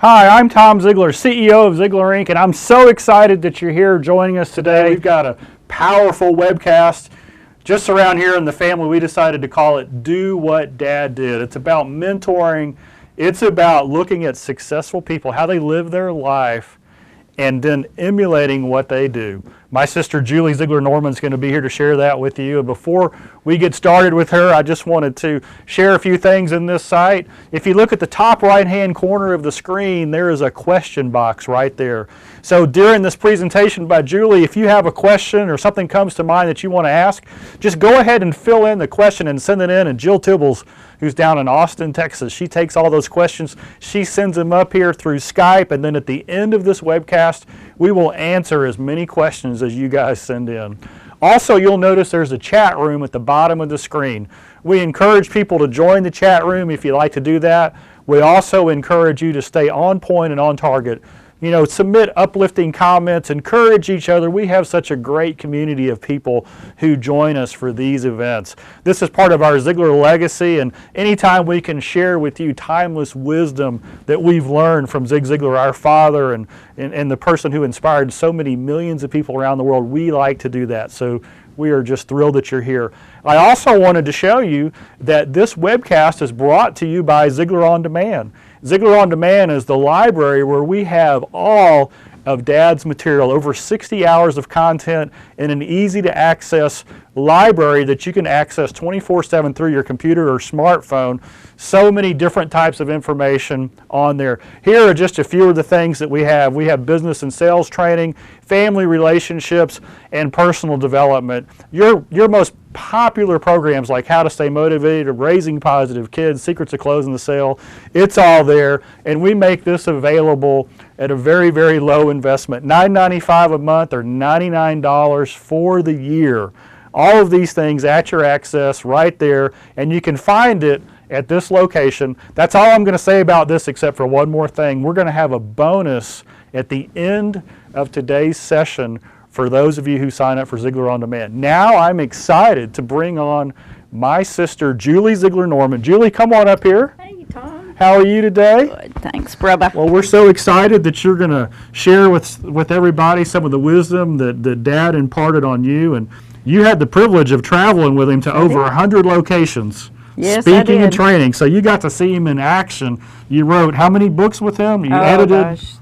Hi, I'm Tom Ziglar, CEO of Ziglar Inc., and I'm so excited that you're here joining us today. We've got a powerful webcast. Just around here in the family, we decided to call it Do What Dad Did. It's about mentoring. It's about looking at successful people, how they live their life, and then emulating what they do. My sister Julie Ziglar Norman is going to be here to share that with you. And before we get started with her, I just wanted to share a few things in this site. If you look at the top right-hand corner of the screen, there is a question box right there. So during this presentation by Julie, if you have a question or something comes to mind that you want to ask, just go ahead and fill in the question and send it in. And Jill Tibbles, who's down in Austin, Texas, she takes all those questions. She sends them up here through Skype, and then at the end of this webcast, we will answer as many questions as you guys send in. Also, you'll notice there's a chat room at the bottom of the screen. We encourage people to join the chat room if you like to do that. We also encourage you to stay on point and on target. You know, submit uplifting comments, encourage each other. We have such a great community of people who join us for these events. This is part of our Ziglar legacy, and anytime we can share with you timeless wisdom that we've learned from Zig Ziglar, our father, and the person who inspired so many millions of people around the world, we like to do that. So we are just thrilled that you're here. I also wanted to show you that this webcast is brought to you by Ziglar On Demand. Ziglar On Demand is the library where we have all of Dad's material, over 60 hours of content in an easy-to-access library that you can access 24/7 through your computer or smartphone. So many different types of information on there. Here are just a few of the things that we have. We have business and sales training, family relationships, and personal development. Your most popular programs like How to Stay Motivated, Raising Positive Kids, Secrets of Closing the Sale, it's all there, and we make this available at a very, very low investment, $9.95 a month or $99 for the year. All of these things at your access right there, and you can find it at this location. That's all I'm going to say about this, except for one more thing. We're going to have a bonus at the end of today's session for those of you who sign up for Ziglar On Demand. Now I'm excited to bring on my sister, Julie Ziglar Norman. Julie, come on up here. Hey, Tom. How are you today? Good, thanks, brother. Well, we're so excited that you're going to share with everybody some of the wisdom that Dad imparted on you. And you had the privilege of traveling with him to over 100 locations. Yes, speaking I did. and training. So you got to see him in action. You wrote how many books with him? You edited? Gosh,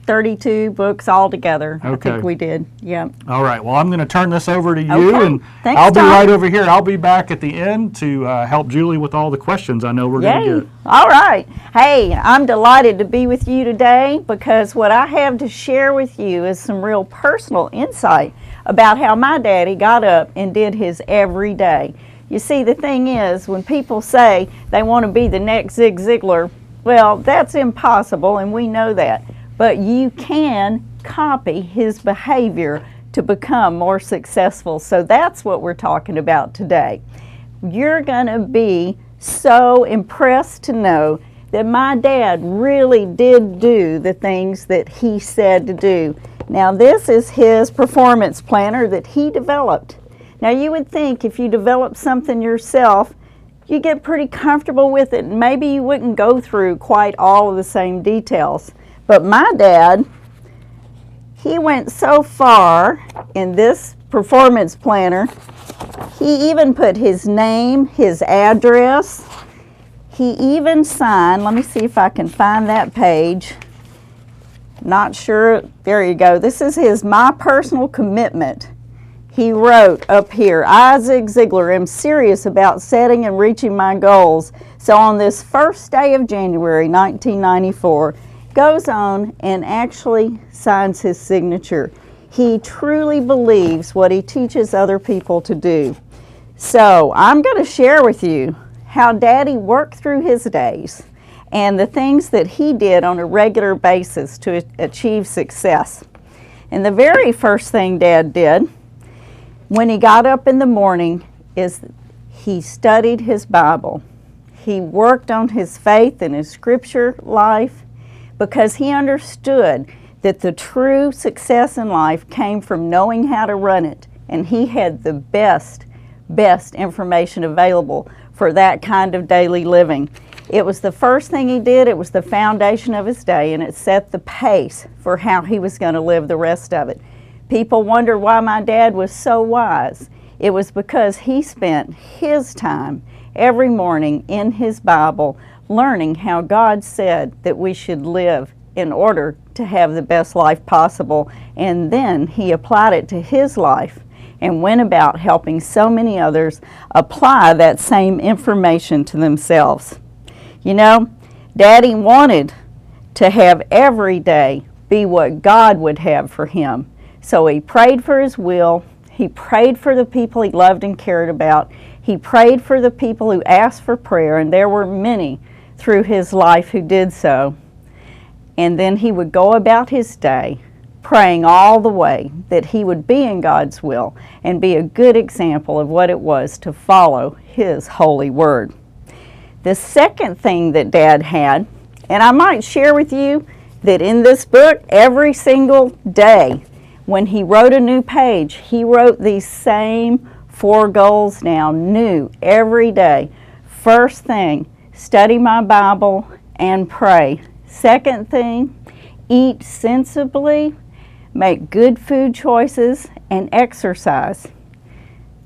32 books altogether. Okay. I think we did. Yeah. All right. Well, I'm going to turn this over to you, Okay. and Thanks, I'll be Tom. right over here. I'll be back at the end to help Julie with all the questions I know we're going to Yay. get. All right. Hey, I'm delighted to be with you today because what I have to share with you is some real personal insight about how my daddy got up and did his every day. You see, the thing is, when people say they want to be the next Zig Ziglar, well, that's impossible, and we know that. But you can copy his behavior to become more successful. So that's what we're talking about today. You're going to be so impressed to know that my dad really did do the things that he said to do. Now, this is his performance planner that he developed. Now, you would think if you develop something yourself, you get pretty comfortable with it, and maybe you wouldn't go through quite all of the same details. But my dad, he went so far in this performance planner, he even put his name, his address, he even signed, let me see if I can find that page. Not sure, there you go. This is his My Personal Commitment. He wrote up here, I, Zig Ziglar, am serious about setting and reaching my goals. So on this first day of January 1994, goes on and actually signs his signature. He truly believes what he teaches other people to do. So I'm going to share with you how Daddy worked through his days and the things that he did on a regular basis to achieve success. And the very first thing Dad did when he got up in the morning is he studied his Bible. He worked on his faith and his scripture life because he understood that the true success in life came from knowing how to run it, and he had the best information available for that kind of daily living. It was the first thing he did. It was the foundation of his day, and it set the pace for how he was going to live the rest of it. People wonder why my dad was so wise. It was because he spent his time every morning in his Bible learning how God said that we should live in order to have the best life possible, and then he applied it to his life and went about helping so many others apply that same information to themselves. You know, Daddy wanted to have every day be what God would have for him. So he prayed for his will. He prayed for the people he loved and cared about. He prayed for the people who asked for prayer, and there were many through his life who did so. And then he would go about his day praying all the way that he would be in God's will and be a good example of what it was to follow his holy word. The second thing that Dad had, and I might share with you that in this book, every single day, when he wrote a new page, he wrote these same 4 goals down, new, every day. First thing, study my Bible and pray. Second thing, eat sensibly, make good food choices, and exercise.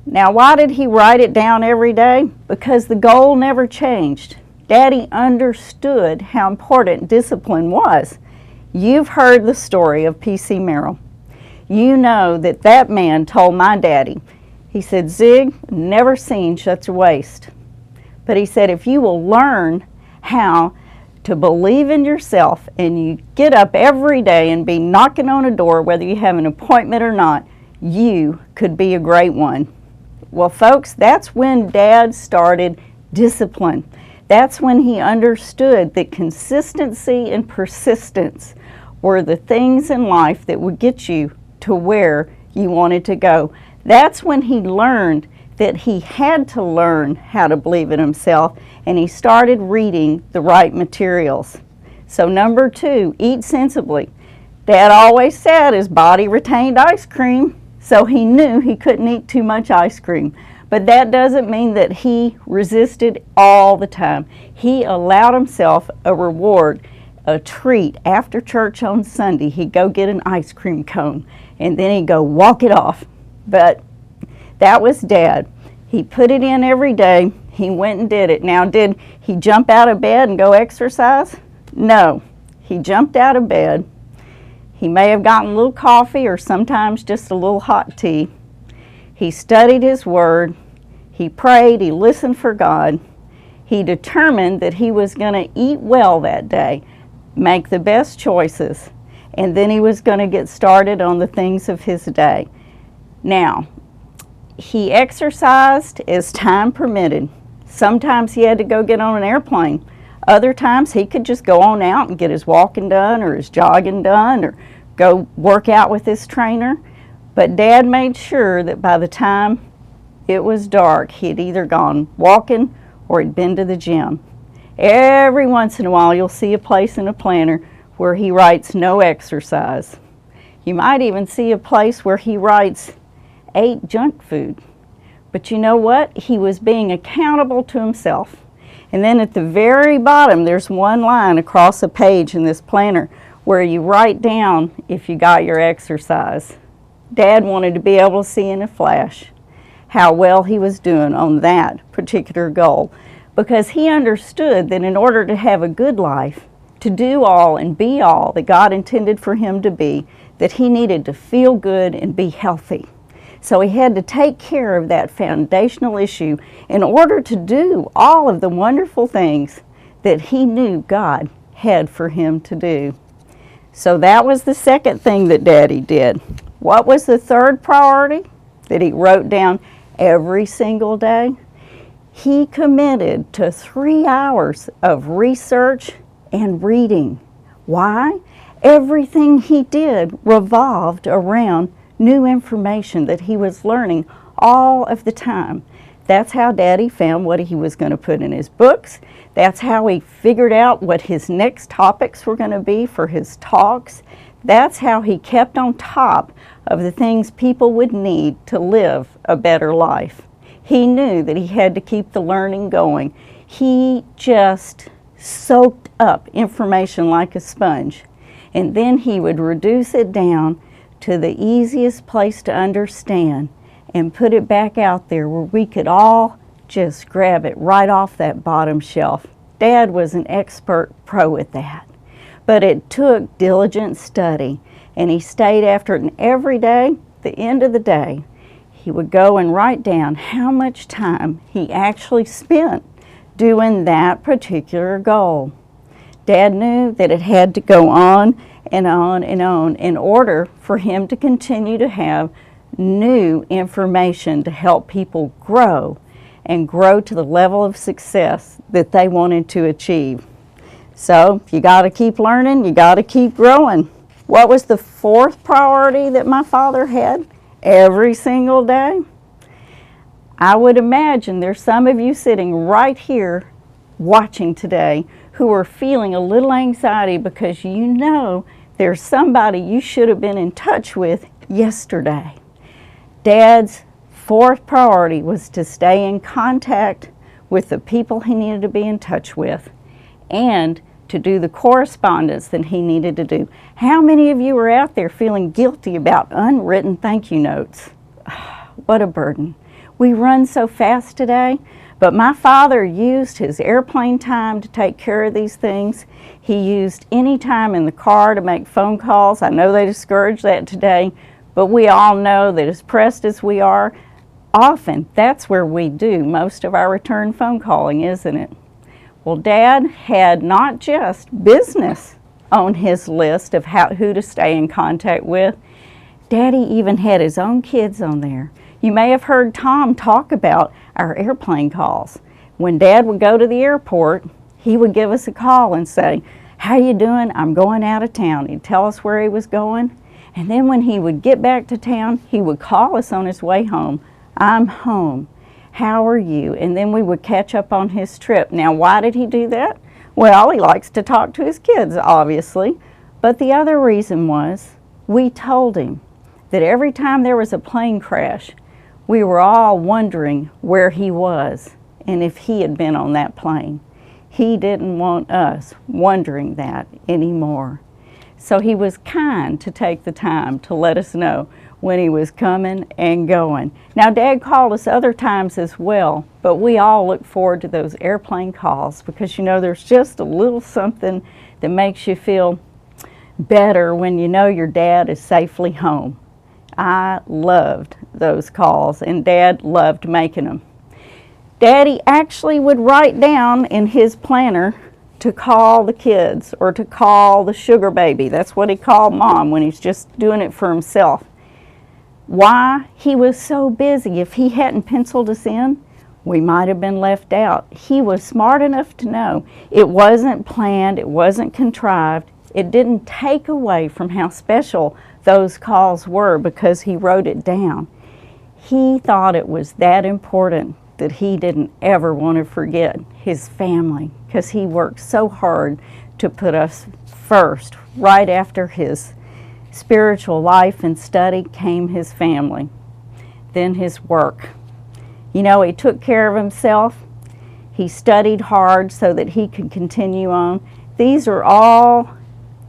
Now, why did he write it down every day? Because the goal never changed. Daddy understood how important discipline was. You've heard the story of P.C. Merrill. You know that that man told my daddy, he said, "Zig, never seen such a waste." But he said, if you will learn how to believe in yourself and you get up every day and be knocking on a door, whether you have an appointment or not, you could be a great one. Well, folks, that's when Dad started discipline. That's when he understood that consistency and persistence were the things in life that would get you to where you wanted to go. That's when he learned that he had to learn how to believe in himself, and he started reading the right materials. So number 2, eat sensibly. Dad always said his body retained ice cream, so he knew he couldn't eat too much ice cream. But that doesn't mean that he resisted all the time. He allowed himself a reward, a treat. After church on Sunday, he'd go get an ice cream cone, and then he'd go walk it off. But that was Dad. He put it in every day. He went and did it. Now, did he jump out of bed and go exercise? No. He jumped out of bed. He may have gotten a little coffee or sometimes just a little hot tea. He studied his word. He prayed. He listened for God. He determined that he was going to eat well that day, make the best choices, and then he was going to get started on the things of his day. Now, he exercised as time permitted. Sometimes he had to go get on an airplane. Other times he could just go on out and get his walking done or his jogging done or go work out with his trainer. But Dad made sure that by the time it was dark, he had either gone walking or he'd been to the gym. Every once in a while you'll see a place in a planner where he writes no exercise. You might even see a place where he writes ate junk food. But you know what? He was being accountable to himself. And then at the very bottom, there's one line across a page in this planner where you write down if you got your exercise. Dad wanted to be able to see in a flash how well he was doing on that particular goal, because he understood that in order to have a good life, to do all and be all that God intended for him to be, that he needed to feel good and be healthy. So he had to take care of that foundational issue in order to do all of the wonderful things that he knew God had for him to do. So that was the second thing that Daddy did. What was the third priority that he wrote down every single day? He committed to 3 hours of research and reading. Why? Everything he did revolved around new information that he was learning all of the time. That's how Daddy found what he was going to put in his books. That's how he figured out what his next topics were going to be for his talks. That's how he kept on top of the things people would need to live a better life. He knew that he had to keep the learning going. He just soaked up information like a sponge. And then he would reduce it down to the easiest place to understand and put it back out there where we could all just grab it right off that bottom shelf. Dad was an expert pro at that. But it took diligent study, and he stayed after it. And every day, the end of the day, he would go and write down how much time he actually spent doing that particular goal. Dad knew that it had to go on and on and on in order for him to continue to have new information to help people grow and grow to the level of success that they wanted to achieve. So you got to keep learning, you got to keep growing. What was the fourth priority that my father had every single day? I would imagine there's some of you sitting right here watching today who are feeling a little anxiety because you know there's somebody you should have been in touch with yesterday. Dad's fourth priority was to stay in contact with the people he needed to be in touch with and to do the correspondence that he needed to do. How many of you are out there feeling guilty about unwritten thank you notes? What a burden. We run so fast today, but my father used his airplane time to take care of these things. He used any time in the car to make phone calls. I know they discourage that today, but we all know that as pressed as we are, often that's where we do most of our return phone calling, isn't it? Well, Dad had not just business on his list of who to stay in contact with. Daddy even had his own kids on there. You may have heard Tom talk about our airplane calls. When Dad would go to the airport, he would give us a call and say, "How you doing? I'm going out of town." He'd tell us where he was going. And then when he would get back to town, he would call us on his way home. "I'm home. How are you?" And then we would catch up on his trip. Now, why did he do that? Well, he likes to talk to his kids, obviously. But the other reason was we told him that every time there was a plane crash, we were all wondering where he was and if he had been on that plane. He didn't want us wondering that anymore. So he was kind to take the time to let us know when he was coming and going. Now, Dad called us other times as well, but we all look forward to those airplane calls because, you know, there's just a little something that makes you feel better when you know your dad is safely home. I loved those calls, and Dad loved making them. Daddy actually would write down in his planner to call the kids or to call the sugar baby. That's what he called Mom when he's just doing it for himself. Why? He was so busy. If he hadn't penciled us in, we might have been left out. He was smart enough to know it wasn't planned, it wasn't contrived. It didn't take away from how special those calls were because he wrote it down. He thought it was that important that he didn't ever want to forget his family because he worked so hard to put us first. Right after his spiritual life and study came his family, then his work. You know, he took care of himself. He studied hard so that he could continue on. These are all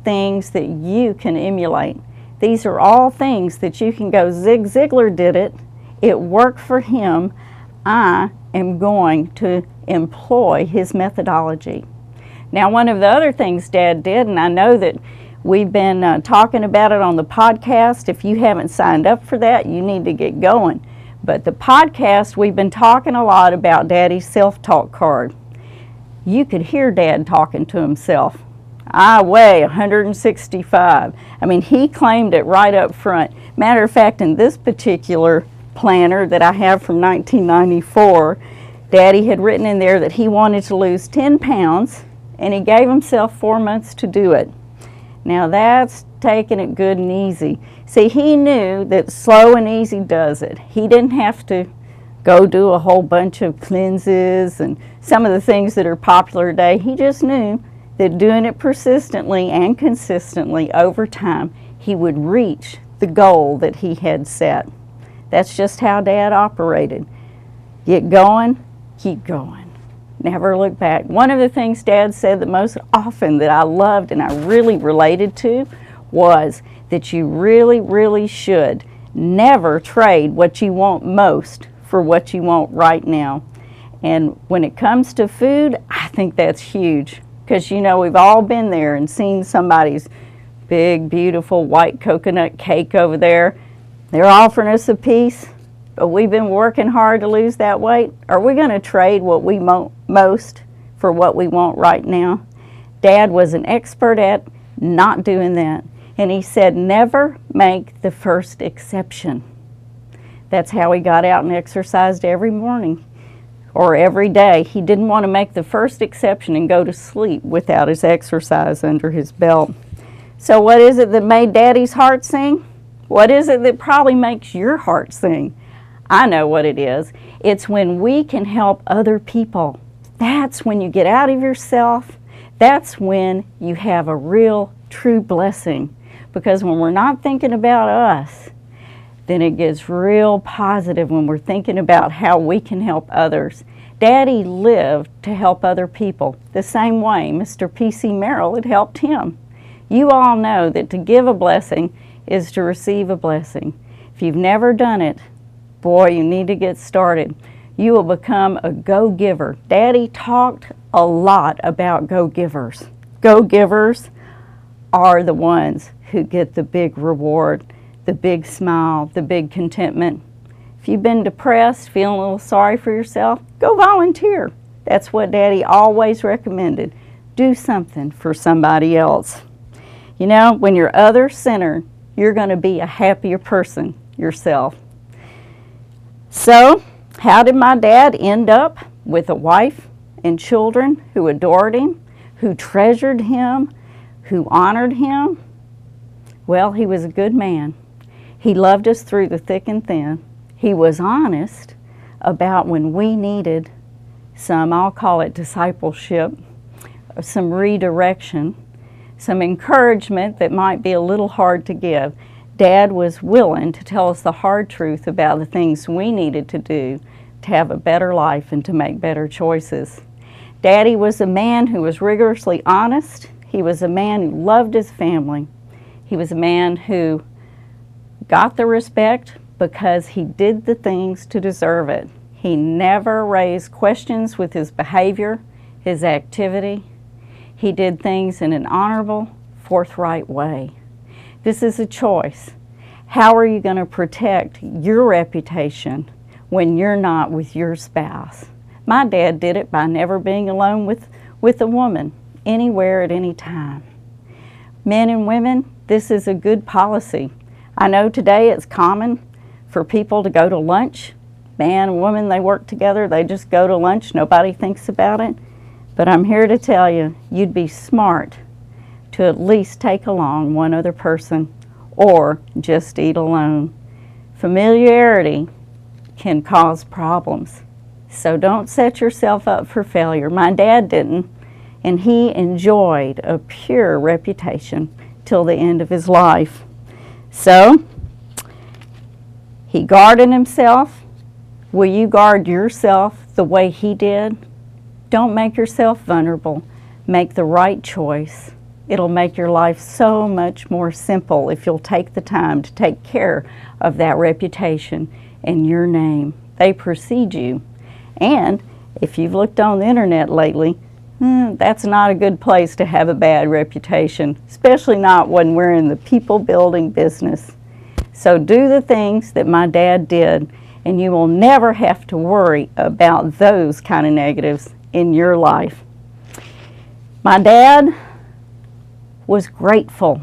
things that you can emulate. These are all things that you can go, Ziglar did it. It worked for him. I am going to employ his methodology. Now, one of the other things Dad did, and I know that we've been talking about it on the podcast. If you haven't signed up for that, you need to get going. But the podcast, we've been talking a lot about Daddy's self-talk card. You could hear Dad talking to himself. I weigh 165. I mean, he claimed it right up front. Matter of fact, in this particular planner that I have from 1994, Daddy had written in there that he wanted to lose 10 pounds, and he gave himself 4 months to do it. Now that's taking it good and easy. See, he knew that slow and easy does it. He didn't have to go do a whole bunch of cleanses and some of the things that are popular today. He just knew that doing it persistently and consistently over time, he would reach the goal that he had set. That's just how Dad operated. Get going, keep going. never look back. One of the things Dad said the most often that I loved and I really related to was that you really, really should never trade what you want most for what you want right now. And when it comes to food, I think that's huge, because you know we've all been there and seen somebody's big, beautiful white coconut cake over there. They're offering us a piece, but we've been working hard to lose that weight. Are we going to trade what we want most for what we want right now? Dad was an expert at not doing that. And he said, never make the first exception. That's how he got out and exercised every morning or every day. He didn't want to make the first exception and go to sleep without his exercise under his belt. So what is it that made Daddy's heart sing? What is it that probably makes your heart sing? I know what it is. It's when we can help other people. That's when you get out of yourself. That's when you have a real, true blessing. Because when we're not thinking about us, then it gets real positive when we're thinking about how we can help others. Daddy lived to help other people the same way Mr. P.C. Merrill had helped him. You all know that to give a blessing is to receive a blessing. If you've never done it, boy, you need to get started. You will become a go-giver. Daddy talked a lot about go-givers. Go-givers are the ones who get the big reward, the big smile, the big contentment. If you've been depressed, feeling a little sorry for yourself, go volunteer. That's what Daddy always recommended. Do something for somebody else. You know, when you're other-centered, you're going to be a happier person yourself. So, how did my dad end up with a wife and children who adored him, who treasured him, who honored him? Well, he was a good man. He loved us through the thick and thin. He was honest about when we needed some, I'll call it discipleship, some redirection, some encouragement that might be a little hard to give. Dad was willing to tell us the hard truth about the things we needed to do to have a better life and to make better choices. Daddy was a man who was rigorously honest. He was a man who loved his family. He was a man who got the respect because he did the things to deserve it. He never raised questions with his behavior, his activity. He did things in an honorable, forthright way. This is a choice. How are you going to protect your reputation when you're not with your spouse? My dad did it by never being alone with a woman anywhere at any time. Men and women, this is a good policy. I know today it's common for people to go to lunch. Man and woman, they work together, they just go to lunch, nobody thinks about it. But I'm here to tell you, you'd be smart to at least take along one other person or just eat alone. Familiarity can cause problems. So don't set yourself up for failure. My dad didn't, and he enjoyed a pure reputation till the end of his life. So, he guarded himself. Will you guard yourself the way he did? Don't make yourself vulnerable. Make the right choice. It'll make your life so much more simple if you'll take the time to take care of that reputation and your name. They precede you. And if you've looked on the internet lately, that's not a good place to have a bad reputation, especially not when we're in the people-building business. So do the things that my dad did, and you will never have to worry about those kind of negatives in your life. My dad was grateful.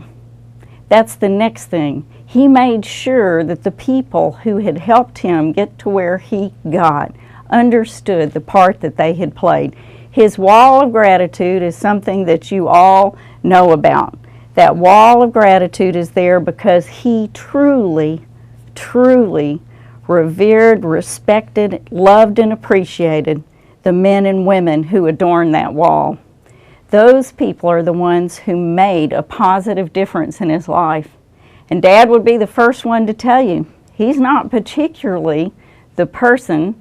That's the next thing. He made sure that the people who had helped him get to where he got understood the part that they had played. His wall of gratitude is something that you all know about. That wall of gratitude is there because he truly, truly revered, respected, loved, and appreciated the men and women who adorn that wall. Those people are the ones who made a positive difference in his life. And Dad would be the first one to tell you, he's not particularly the person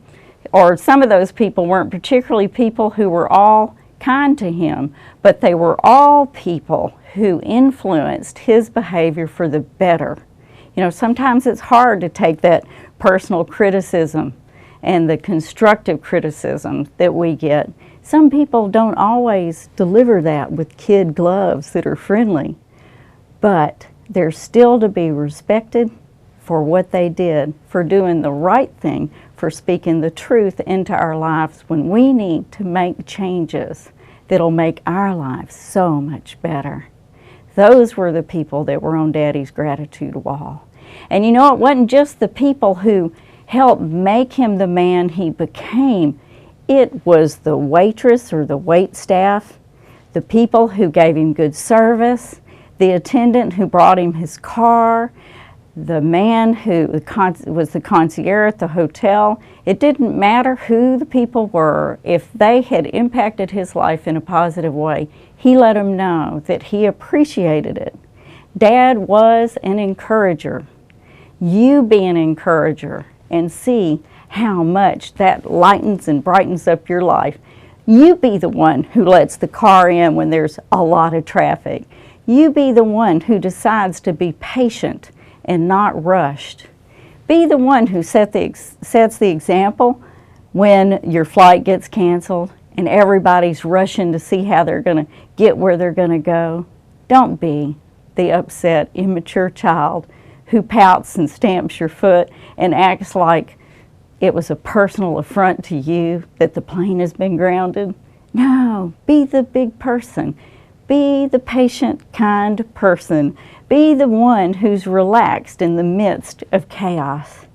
or some of those people weren't particularly people who were all kind to him, but they were all people who influenced his behavior for the better. You know, sometimes it's hard to take that personal criticism and the constructive criticism that we get. Some people don't always deliver that with kid gloves that are friendly, but they're still to be respected for what they did, for doing the right thing, for speaking the truth into our lives when we need to make changes that'll make our lives so much better. Those were the people that were on Daddy's gratitude wall. And you know, it wasn't just the people who helped make him the man he became. It was the waitress or the wait staff, the people who gave him good service, the attendant who brought him his car, the man who was the concierge at the hotel. It didn't matter who the people were. If they had impacted his life in a positive way, he let them know that he appreciated it. Dad was an encourager. You be an encourager and see how much that lightens and brightens up your life. You be the one who lets the car in when there's a lot of traffic. You be the one who decides to be patient and not rushed. Be the one who sets the example when your flight gets canceled and everybody's rushing to see how they're going to get where they're going to go. Don't be the upset, immature child who pouts and stamps your foot and acts like it was a personal affront to you that the plane has been grounded. No, be the big person. Be the patient, kind person. Be the one who's relaxed in the midst of chaos.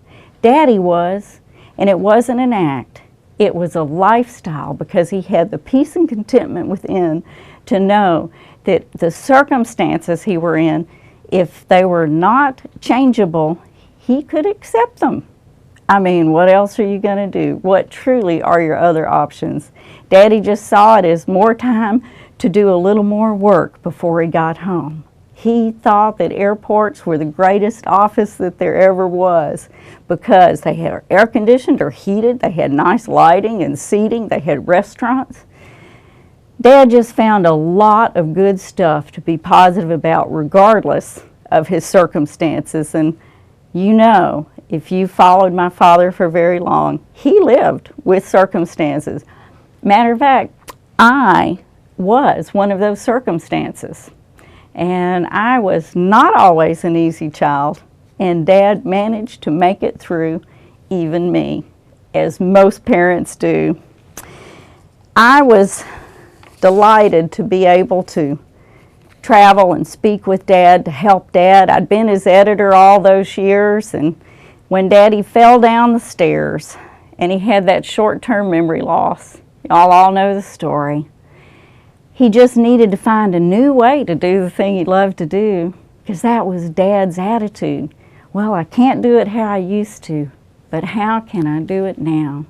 Daddy was, and it wasn't an act. It was a lifestyle because he had the peace and contentment within to know that the circumstances he were in, if they were not changeable, he could accept them. I mean, what else are you going to do? What truly are your other options? Daddy just saw it as more time to do a little more work before he got home. He thought that airports were the greatest office that there ever was because they had air conditioned or heated, they had nice lighting and seating, they had restaurants. Dad just found a lot of good stuff to be positive about regardless of his circumstances. And you know, if you followed my father for very long, he lived with circumstances. Matter of fact, I was one of those circumstances. And I was not always an easy child, and Dad managed to make it through even me, as most parents do. I was delighted to be able to travel and speak with Dad, to help Dad. I'd been his editor all those years, and when Daddy fell down the stairs and he had that short-term memory loss, y'all all know the story. He just needed to find a new way to do the thing he loved to do, because that was Dad's attitude. Well, I can't do it how I used to, but how can I do it now?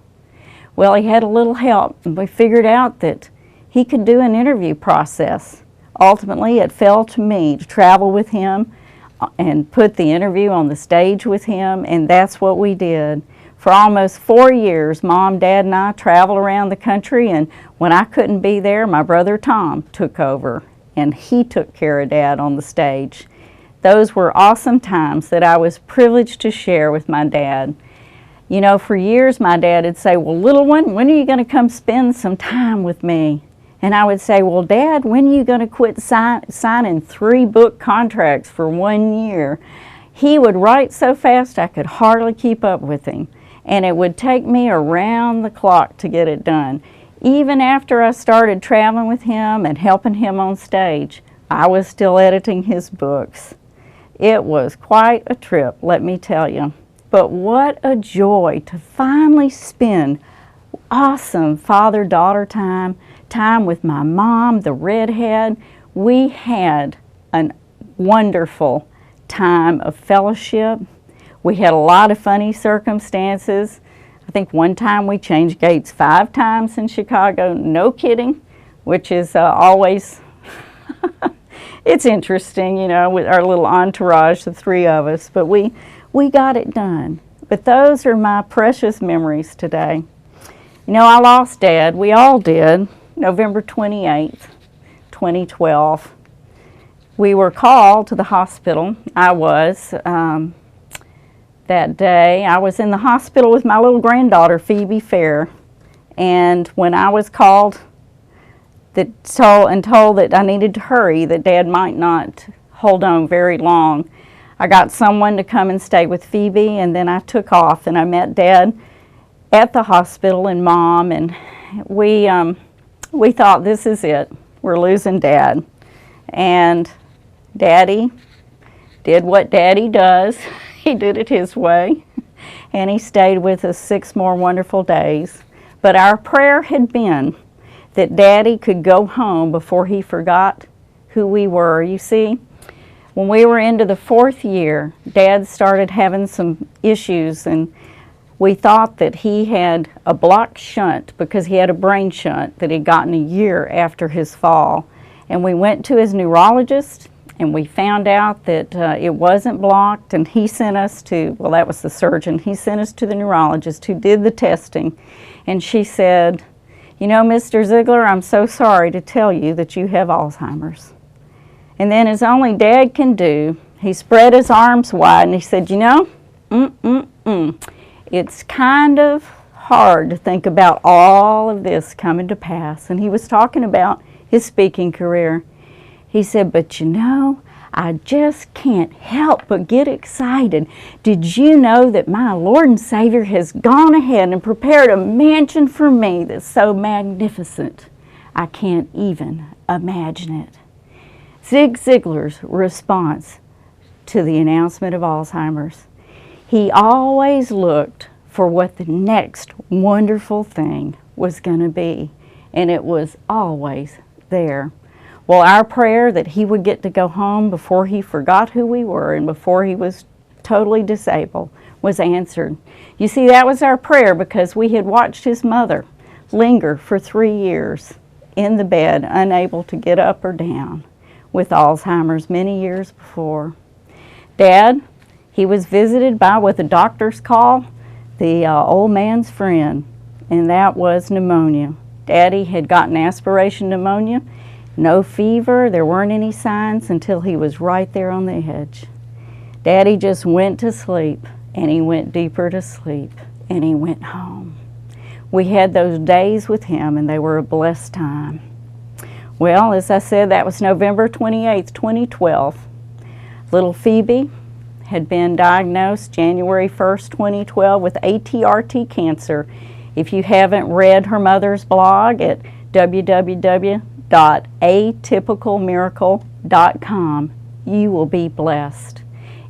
Well, he had a little help, and we figured out that he could do an interview process. Ultimately, it fell to me to travel with him and put the interview on the stage with him, and that's what we did. For almost 4 years, Mom, Dad, and I traveled around the country, and when I couldn't be there, my brother Tom took over, and he took care of Dad on the stage. Those were awesome times that I was privileged to share with my dad. You know, for years, my dad would say, well, little one, when are you going to come spend some time with me? And I would say, well, Dad, when are you going to quit signing 3-book contracts for 1 year? He would write so fast I could hardly keep up with him. And it would take me around the clock to get it done. Even after I started traveling with him and helping him on stage, I was still editing his books. It was quite a trip, let me tell you. But what a joy to finally spend awesome father-daughter time with my mom, the redhead. We had a wonderful time of fellowship. We had a lot of funny circumstances. I think one time we changed gates 5 times in Chicago, no kidding, which is always, it's interesting, you know, with our little entourage, the 3 of us, but we got it done. But those are my precious memories today. You know, I lost Dad. We all did. November 28th, 2012. We were called to the hospital. I was that day. I was in the hospital with my little granddaughter, Phoebe Fair. And when I was called told that I needed to hurry, that Dad might not hold on very long, I got someone to come and stay with Phoebe, and then I took off and I met Dad at the hospital and Mom, and we thought, this is it. We're losing Dad. And Daddy did what Daddy does. He did it his way, and he stayed with us 6 more wonderful days. But our prayer had been that Daddy could go home before he forgot who we were. You see, when we were into the 4th year, Dad started having some issues, and we thought that he had a blocked shunt because he had a brain shunt that he'd gotten a year after his fall. And we went to his neurologist, and we found out that it wasn't blocked, and he sent us to, well, that was the surgeon, he sent us to the neurologist who did the testing, and she said, you know, Mr. Ziglar, I'm so sorry to tell you that you have Alzheimer's. And then, as only Dad can do, he spread his arms wide and he said, you know, it's kind of hard to think about all of this coming to pass. And he was talking about his speaking career. He said, but you know, I just can't help but get excited. Did you know that my Lord and Savior has gone ahead and prepared a mansion for me that's so magnificent I can't even imagine it? Zig Ziglar's response to the announcement of Alzheimer's. He always looked for what the next wonderful thing was going to be, and it was always there. Well, our prayer that he would get to go home before he forgot who we were and before he was totally disabled was answered. You see, that was our prayer because we had watched his mother linger for 3 years in the bed, unable to get up or down with Alzheimer's many years before. Dad, he was visited by what the doctors call the old man's friend, and that was pneumonia. Daddy had gotten aspiration pneumonia. No fever, there weren't any signs until he was right there on the edge. Daddy just went to sleep, and he went deeper to sleep, and he went home. We had those days with him, and they were a blessed time. Well, as I said, that was November 28th, 2012. Little Phoebe had been diagnosed January 1st, 2012 with ATRT cancer. If you haven't read her mother's blog at www.atypicalmiracle.com, you will be blessed.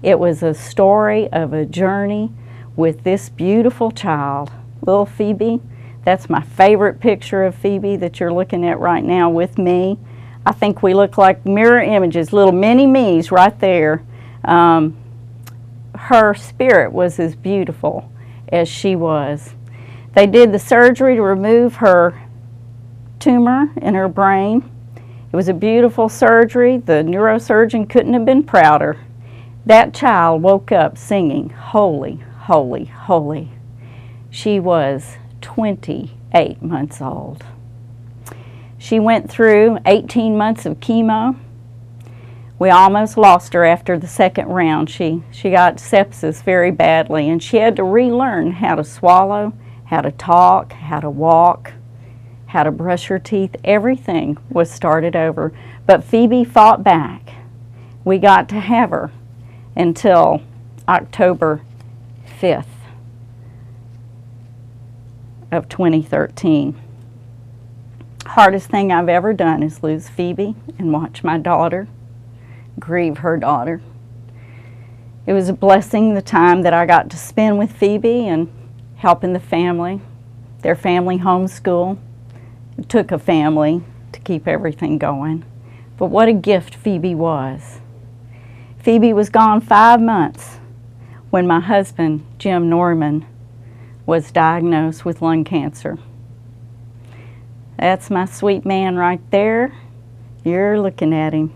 It was a story of a journey with this beautiful child, little Phoebe. That's my favorite picture of Phoebe that you're looking at right now with me. I think we look like mirror images, little mini me's right there. Her spirit was as beautiful as she was. They did the surgery to remove her tumor in her brain. It was a beautiful surgery. The neurosurgeon couldn't have been prouder. That child woke up singing, "Holy, holy, holy." She was 28 months old. She went through 18 months of chemo. We almost lost her after the 2nd round. She got sepsis very badly, and she had to relearn how to swallow, how to talk, how to walk, how to brush her teeth. Everything was started over. But Phoebe fought back. We got to have her until October 5th of 2013. Hardest thing I've ever done is lose Phoebe and watch my daughter grieve her daughter. It was a blessing the time that I got to spend with Phoebe and helping the family, their family homeschool. It took a family to keep everything going. But what a gift Phoebe was. Phoebe was gone 5 months when my husband, Jim Norman, was diagnosed with lung cancer. That's my sweet man right there. You're looking at him.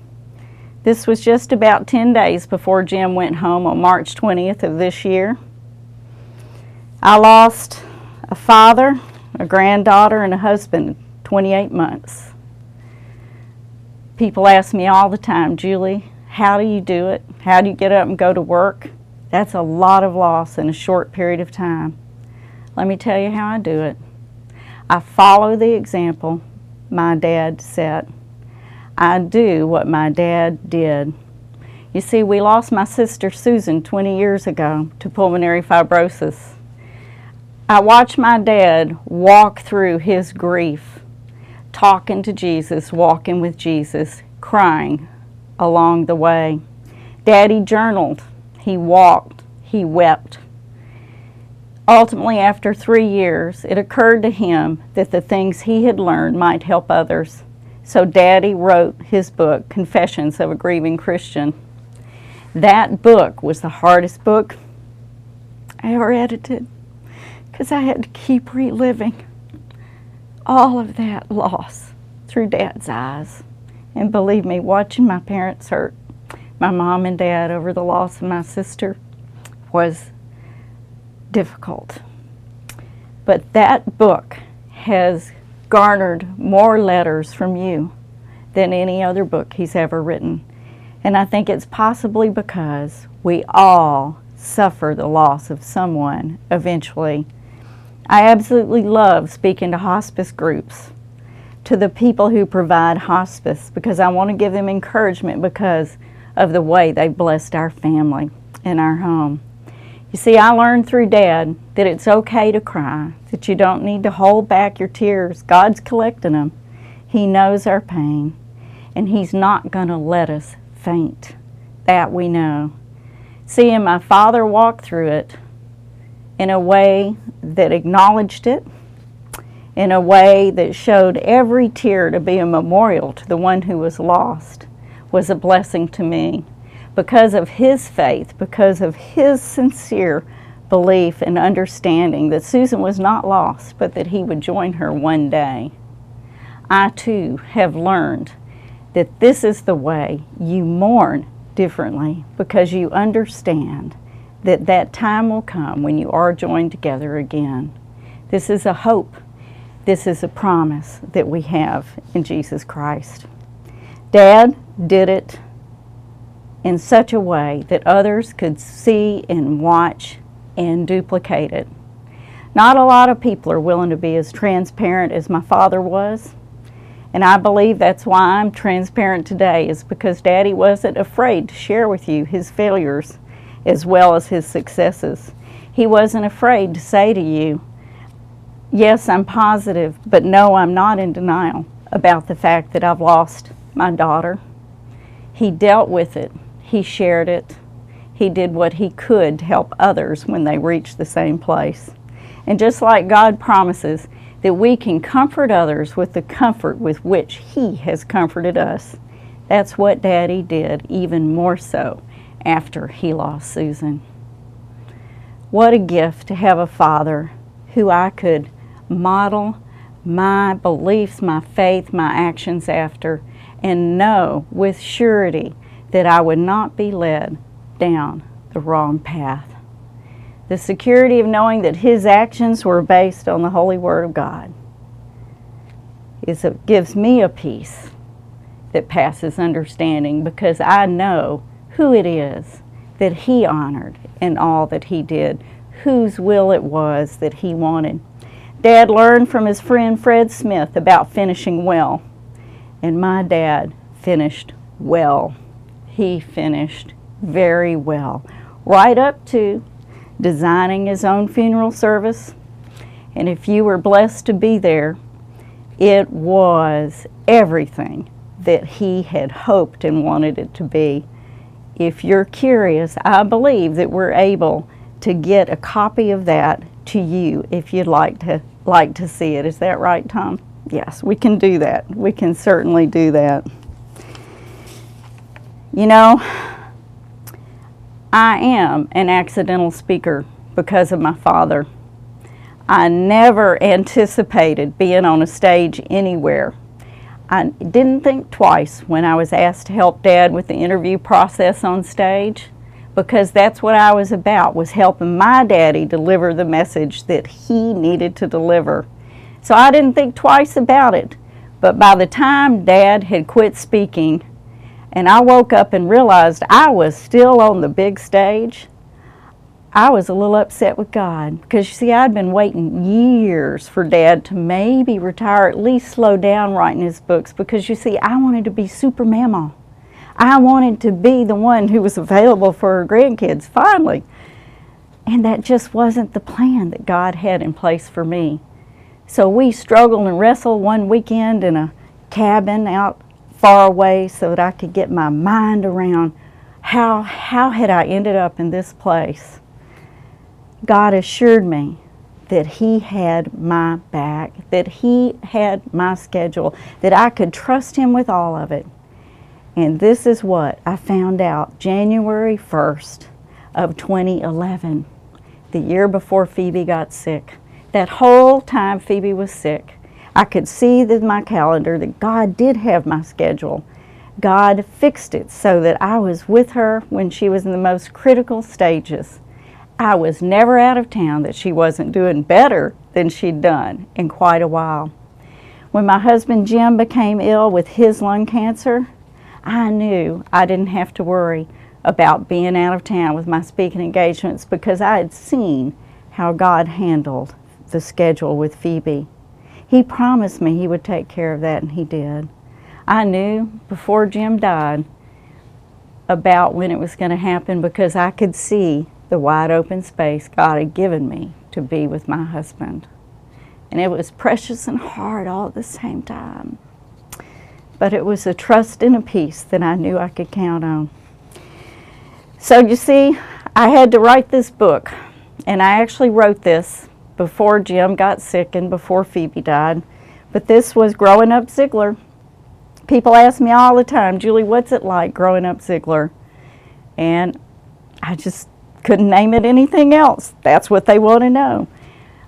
This was just about 10 days before Jim went home on March 20th of this year. I lost a father, a granddaughter, and a husband, 28 months. People ask me all the time, Julie, how do you do it? How do you get up and go to work? That's a lot of loss in a short period of time. Let me tell you how I do it. I follow the example my dad set. I do what my dad did. You see, we lost my sister Susan 20 years ago to pulmonary fibrosis. I watched my dad walk through his grief, talking to Jesus, walking with Jesus, crying along the way. Daddy journaled, he walked, he wept. Ultimately, after 3 years, it occurred to him that the things he had learned might help others. So Daddy wrote his book, Confessions of a Grieving Christian. That book was the hardest book I ever edited, because I had to keep reliving all of that loss through Dad's eyes. And believe me, watching my parents hurt, my mom and dad, over the loss of my sister was difficult. But that book has garnered more letters from you than any other book he's ever written. And I think it's possibly because we all suffer the loss of someone eventually. I absolutely love speaking to hospice groups, to the people who provide hospice, because I want to give them encouragement because of the way they blessed our family and our home. You see, I learned through Dad that it's okay to cry, that you don't need to hold back your tears. God's collecting them. He knows our pain, and He's not going to let us faint. That we know. Seeing my father walk through it in a way that acknowledged it, in a way that showed every tear to be a memorial to the one who was lost, was a blessing to me. Because of his faith, because of his sincere belief and understanding that Susan was not lost, but that he would join her one day. I too have learned that this is the way you mourn differently, because you understand that that time will come when you are joined together again. This is a hope. This is a promise that we have in Jesus Christ. Dad did it in such a way that others could see and watch and duplicate it. Not a lot of people are willing to be as transparent as my father was. And I believe that's why I'm transparent today, is because Daddy wasn't afraid to share with you his failures as well as his successes. He wasn't afraid to say to you, yes, I'm positive, but no, I'm not in denial about the fact that I've lost my daughter. He dealt with it. He shared it. He did what he could to help others when they reached the same place. And just like God promises that we can comfort others with the comfort with which He has comforted us, that's what Daddy did, even more so after he lost Susan. What a gift to have a father who I could model my beliefs, my faith, my actions after, and know with surety that I would not be led down the wrong path. The security of knowing that his actions were based on the Holy Word of God gives me a peace that passes understanding, because I know who it is that he honored in all that he did, whose will it was that he wanted. Dad learned from his friend Fred Smith about finishing well, and my dad finished well. He finished very well, right up to designing his own funeral service. And if you were blessed to be there, it was everything that he had hoped and wanted it to be. If you're curious, I believe that we're able to get a copy of that to you if you'd like to see it. Is that right, Tom? Yes, we can do that. We can certainly do that. You know, I am an accidental speaker because of my father. I never anticipated being on a stage anywhere. I didn't think twice when I was asked to help Dad with the interview process on stage, because that's what I was about, was helping my daddy deliver the message that he needed to deliver. So I didn't think twice about it. But by the time Dad had quit speaking and I woke up and realized I was still on the big stage, I was a little upset with God, because you see, I'd been waiting years for Dad to maybe retire, at least slow down writing his books, because you see, I wanted to be super mama. I wanted to be the one who was available for her grandkids, finally. And that just wasn't the plan that God had in place for me. So we struggled and wrestled one weekend in a cabin out far away so that I could get my mind around how had I ended up in this place. God assured me that He had my back, that He had my schedule, that I could trust Him with all of it. And this is what I found out January 1st of 2011, the year before Phoebe got sick. That whole time Phoebe was sick, I could see in my calendar that God did have my schedule. God fixed it so that I was with her when she was in the most critical stages. I was never out of town that she wasn't doing better than she'd done in quite a while. When my husband Jim became ill with his lung cancer, I knew I didn't have to worry about being out of town with my speaking engagements, because I had seen how God handled the schedule with Phoebe. He promised me He would take care of that, and He did. I knew before Jim died about when it was going to happen, because I could see the wide open space God had given me to be with my husband. And it was precious and hard all at the same time. But it was a trust and a peace that I knew I could count on. So you see, I had to write this book. And I actually wrote this before Jim got sick and before Phoebe died. But this was growing up Ziglar. People ask me all the time, Julie, what's it like growing up Ziglar? And I just couldn't name it anything else. That's what they want to know.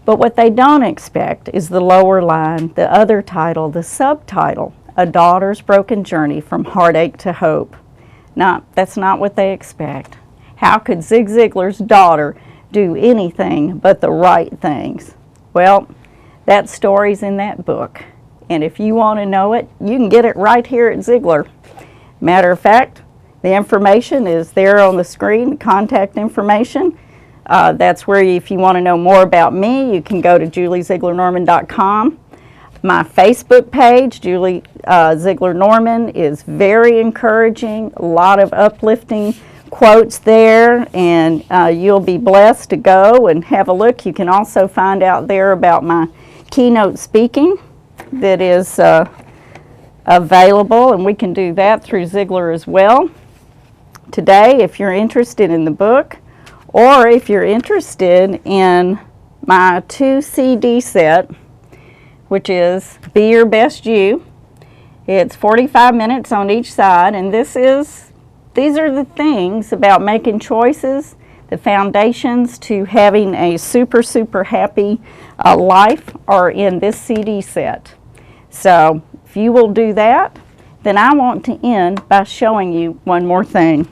But what they don't expect is the lower line, the other title, the subtitle, A Daughter's Broken Journey from Heartache to Hope. Now, that's not what they expect. How could Zig Ziglar's daughter do anything but the right things? Well, that story's in that book. And if you want to know it, you can get it right here at Ziglar. Matter of fact, the information is there on the screen, contact information. That's where, if you want to know more about me, you can go to julieziglarnorman.com. My Facebook page, Julie Ziglar Norman, is very encouraging. A lot of uplifting quotes there, and you'll be blessed to go and have a look. You can also find out there about my keynote speaking that is available, and we can do that through Ziglar as well. Today, if you're interested in the book, or if you're interested in my 2 CD set, which is Be Your Best You. It's 45 minutes on each side, and these are the things about making choices, the foundations to having a super, super happy life are in this CD set. So if you will do that, then I want to end by showing you one more thing.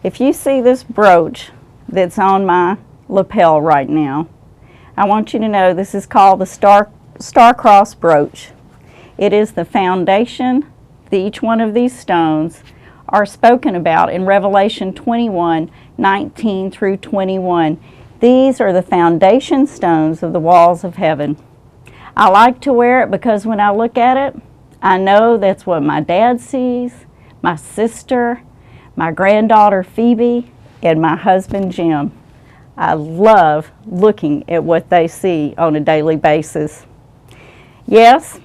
If you see this brooch that's on my lapel right now, I want you to know this is called the Star-Crossed brooch. It is the foundation. Each one of these stones are spoken about in Revelation 21:19 through 21. These are the foundation stones of the walls of heaven. I like to wear it because when I look at it, I know that's what my dad sees, my sister, my granddaughter Phoebe, and my husband Jim. I love looking at what they see on a daily basis. Yes,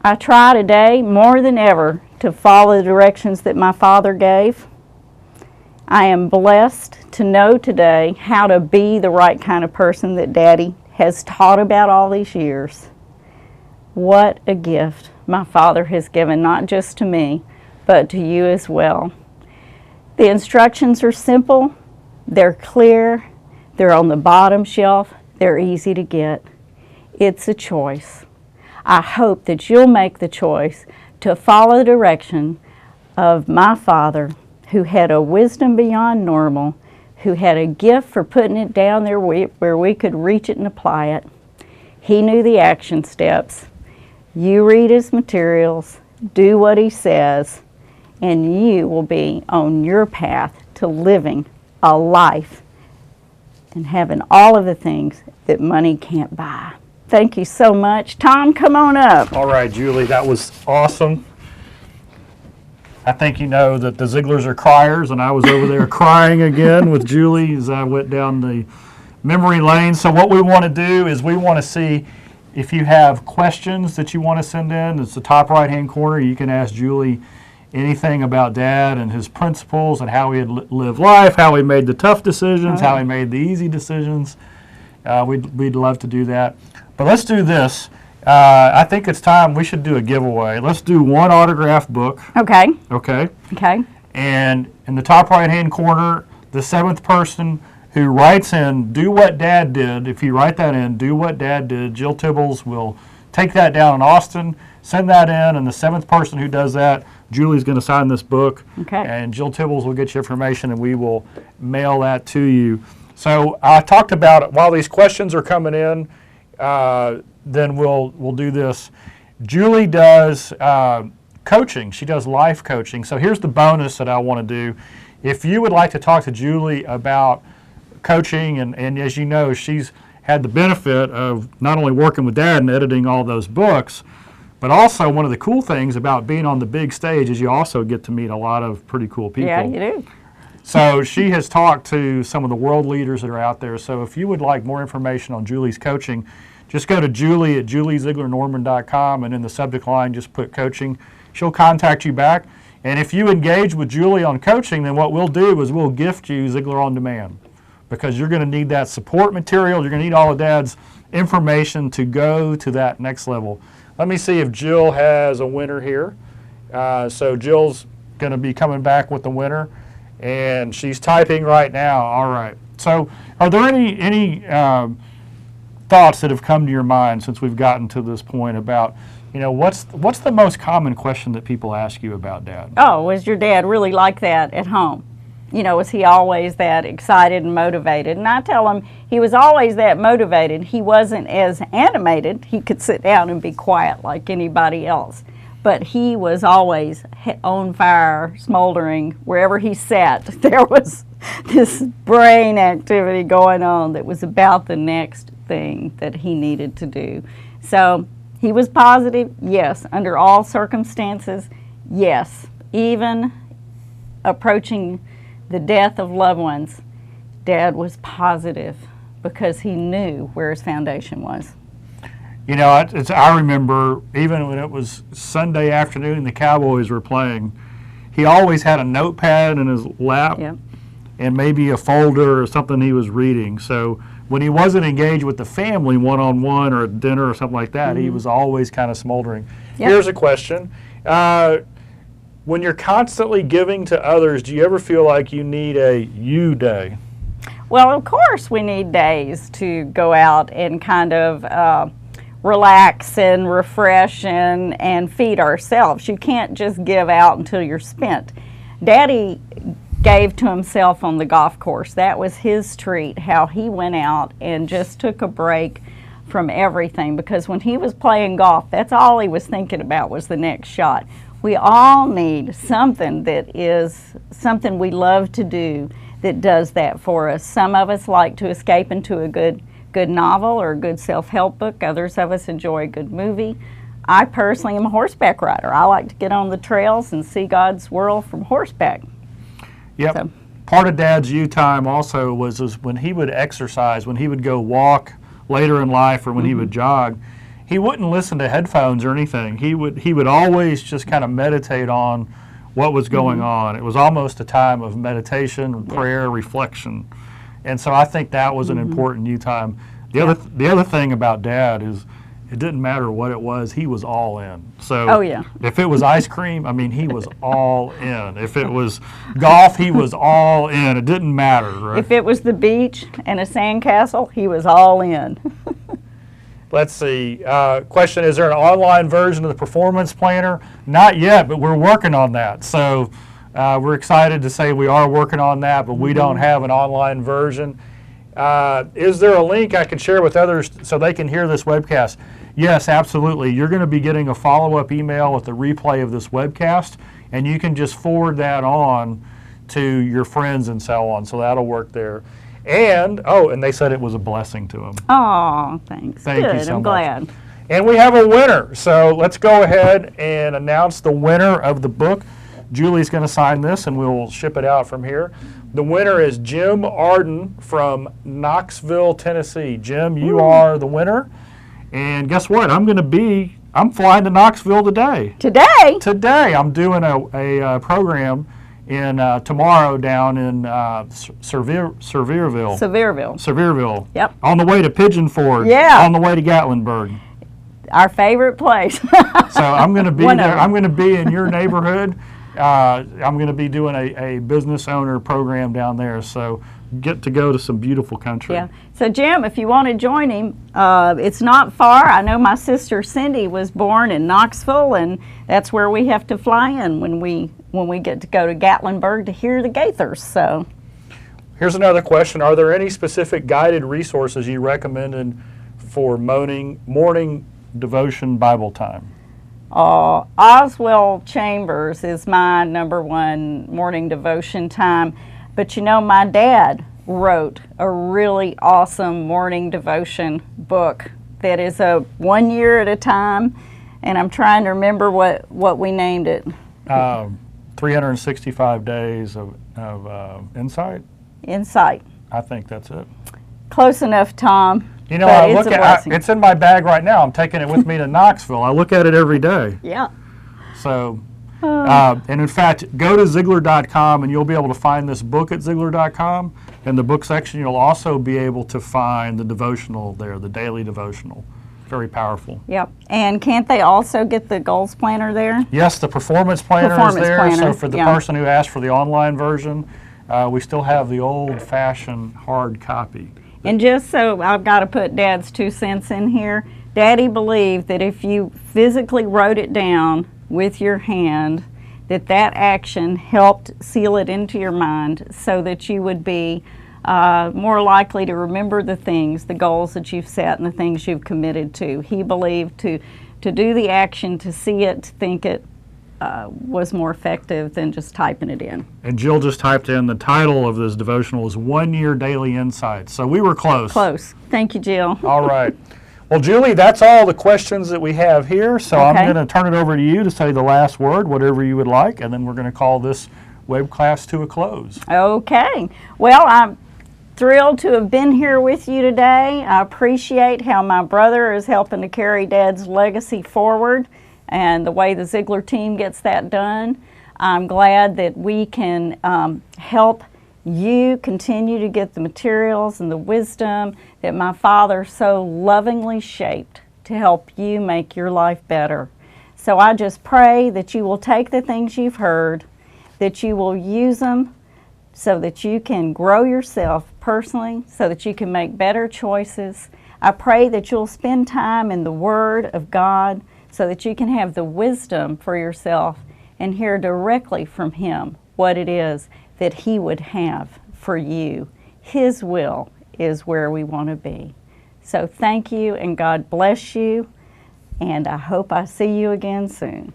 I try today more than ever to follow the directions that my father gave. I am blessed to know today how to be the right kind of person that Daddy has taught about all these years. What a gift my Father has given, not just to me, but to you as well. The instructions are simple, they're clear, they're on the bottom shelf, they're easy to get. It's a choice. I hope that you'll make the choice to follow the direction of my Father, who had a wisdom beyond normal, who had a gift for putting it down there where we could reach it and apply it. He knew the action steps. You read his materials, do what he says, and you will be on your path to living a life and having all of the things that money can't buy. Thank you so much. Tom, come on up. All right, Julie, that was awesome. I think you know that the Ziglars are criers, and I was over there crying again with Julie as I went down the memory lane. So what we want to do is we want to see if you have questions that you want to send in. It's the top right-hand corner. You can ask Julie anything about Dad and his principles and how he had lived life, how he made the tough decisions, how he made the easy decisions. We'd love to do that. But let's do this. I think it's time we should do a giveaway. Let's do one autographed book. Okay. Okay. Okay. And in the top right-hand corner, the 7th person who writes in, do what Dad did. If you write that in, do what Dad did, Jill Tibbles will take that down in Austin, send that in, and the 7th person who does that, Julie's going to sign this book. Okay. And Jill Tibbles will get you information, and we will mail that to you. So I talked about it. While these questions are coming in, then we'll do this. Julie does coaching. She does life coaching. So here's the bonus that I want to do. If you would like to talk to Julie about coaching, and as you know, she's had the benefit of not only working with Dad and editing all those books, but also one of the cool things about being on the big stage is you also get to meet a lot of pretty cool people. Yeah, you do. So she has talked to some of the world leaders that are out there. So if you would like more information on Julie's coaching, just go to Julie at julieziglarnorman.com, and in the subject line just put coaching. She'll contact you back. And if you engage with Julie on coaching, then what we'll do is we'll gift you Ziglar On Demand, because you're going to need that support material. You're going to need all of Dad's information to go to that next level. Let me see if Jill has a winner here. So Jill's going to be coming back with the winner, and she's typing right now. All right. So are there any thoughts that have come to your mind since we've gotten to this point about, you know, what's the most common question that people ask you about Dad? Oh, was your dad really like that at home? You know, was he always that excited and motivated? And I tell them he was always that motivated. He wasn't as animated. He could sit down and be quiet like anybody else. But he was always on fire, smoldering. Wherever he sat, there was this brain activity going on that was about the next thing that he needed to do. So he was positive, yes. Under all circumstances, yes. Even approaching the death of loved ones, Dad was positive because he knew where his foundation was. You know, I remember even when it was Sunday afternoon and the Cowboys were playing, he always had a notepad in his lap. Yep. And maybe a folder or something he was reading. So when he wasn't engaged with the family one-on-one or at dinner or something like that, he was always kind of smoldering. Yep. Here's a question. When you're constantly giving to others, do you ever feel like you need a you day? Well, of course we need days to go out and kind of relax and refresh and feed ourselves. You can't just give out until you're spent. Daddy gave to himself on the golf course. That was his treat, how he went out and just took a break from everything, because when he was playing golf, that's all he was thinking about was the next shot. We all need something that is something we love to do that does that for us. Some of us like to escape into a good novel or a good self-help book. Others of us enjoy a good movie. I personally am a horseback rider. I like to get on the trails and see God's world from horseback. Yep. So, part of Dad's you time also was when he would exercise, when he would go walk later in life or when he would jog, he wouldn't listen to headphones or anything. He would always just kind of meditate on what was going on. It was almost a time of meditation, prayer, reflection. And so I think that was an important you time. The other thing about Dad is it didn't matter what it was, he was all in. So if it was ice cream, I mean, he was all in. If it was golf, he was all in. It didn't matter, right? If it was the beach and a sandcastle, he was all in. Let's see. Question, is there an online version of the performance planner? Not yet, but we're working on that. So we're excited to say we are working on that, but we don't have an online version. Is there a link I can share with others so they can hear this webcast? Yes, absolutely. You're going to be getting a follow-up email with a replay of this webcast, and you can just forward that on to your friends and so on. So that'll work there. And, and they said it was a blessing to them. Oh, thanks. Thank Good. you so I'm much. glad. And we have a winner. So let's go ahead and announce the winner of the book. Julie's going to sign this, and we'll ship it out from here. The winner is Jim Arden from Knoxville, Tennessee. Jim, you are the winner. And guess what? I'm flying to Knoxville today. Today? Today. I'm doing a program in tomorrow down in Sevierville. Sevierville. Yep. On the way to Pigeon Forge. Yeah. On the way to Gatlinburg. Our favorite place. So I'm going to be there. I'm going to be in your neighborhood. I'm going to be doing a business owner program down there. So get to go to some beautiful country. Yeah. So Jim, if you want to join him, it's not far. I know my sister Cindy was born in Knoxville, and that's where we have to fly in when we get to go to Gatlinburg to hear the Gaithers. So here's another question. Are there any specific guided resources you recommended for morning devotion Bible time? Oswald Chambers is my #1 morning devotion time. But you know, my dad wrote a really awesome morning devotion book that is a 1 year at a time, and I'm trying to remember what we named it. 365 days of insight? Insight. I think that's it. Close enough, Tom. You know, it's in my bag right now. I'm taking it with me to Knoxville. I look at it every day. Yeah. So, and in fact, go to Ziglar.com and you'll be able to find this book at Ziglar.com. In the book section, you'll also be able to find the devotional there, the daily devotional. Very powerful. Yep. And can't they also get the goals planner there? Yes, the performance planner is there. So for the person who asked for the online version, we still have the old-fashioned hard copy. And just so I've got to put Dad's 2 cents in here, Daddy believed that if you physically wrote it down with your hand, that action helped seal it into your mind so that you would be more likely to remember the goals that you've set and the things you've committed to. He believed to do the action, to see it, to think it, was more effective than just typing it in. And Jill just typed in the title of this devotional is 1 Year Daily Insights. So we were close. Close. Thank you, Jill. All right. Well, Julie, that's all the questions that we have here. So I'm going to turn it over to you to say the last word, whatever you would like, and then we're going to call this web class to a close. Okay. Well, I'm thrilled to have been here with you today. I appreciate how my brother is helping to carry Dad's legacy forward and the way the Ziglar team gets that done. I'm glad that we can help you continue to get the materials and the wisdom that my father so lovingly shaped to help you make your life better. So I just pray that you will take the things you've heard, that you will use them so that you can grow yourself personally, so that you can make better choices. I pray that you'll spend time in the Word of God so that you can have the wisdom for yourself and hear directly from Him what it is that He would have for you. His will is where we want to be. So thank you, and God bless you, and I hope I see you again soon.